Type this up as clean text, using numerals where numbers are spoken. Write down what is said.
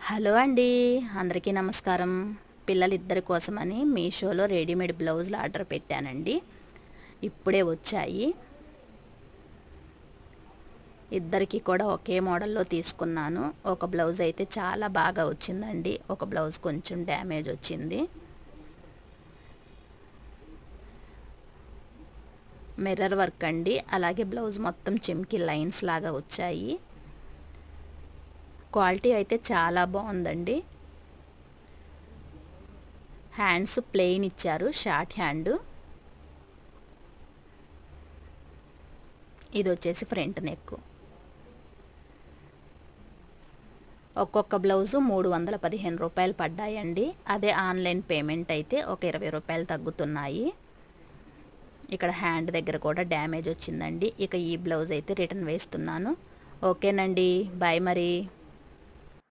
Hello అండి, అందరికీ నమస్కారం. పిల్లలిద్దరి కోసమని మీషోలో రెడీమేడ్ బ్లౌజులు ఆర్డర్ పెట్టానండి. ఇప్పుడే వచ్చాయి. ఇద్దరికి కూడా ఒకే మోడల్లో తీసుకున్నాను. ఒక బ్లౌజ్ అయితే చాలా బాగా వచ్చిందండి, ఒక బ్లౌజ్ కొంచెం డ్యామేజ్ వచ్చింది. మిర్రర్ వర్క్ అండి, అలాగే బ్లౌజ్ మొత్తం చెమ్కి లైన్స్ లాగా వచ్చాయి. క్వాలిటీ అయితే చాలా బాగుందండి. హ్యాండ్స్ ప్లెయిన్ ఇచ్చారు, షార్ట్ హ్యాండ్. ఇది వచ్చేసి ఫ్రంట్ నెక్. ఒక్కొక్క బ్లౌజు 315 రూపాయలు పడ్డాయండి. అదే ఆన్లైన్ పేమెంట్ అయితే ఒక 20 రూపాయలు తగ్గుతున్నాయి. ఇక్కడ హ్యాండ్ దగ్గర కూడా డ్యామేజ్ వచ్చిందండి. ఇక ఈ బ్లౌజ్ అయితే రిటర్న్ వేస్తున్నాను. ఓకేనండి, బాయ్ మరి.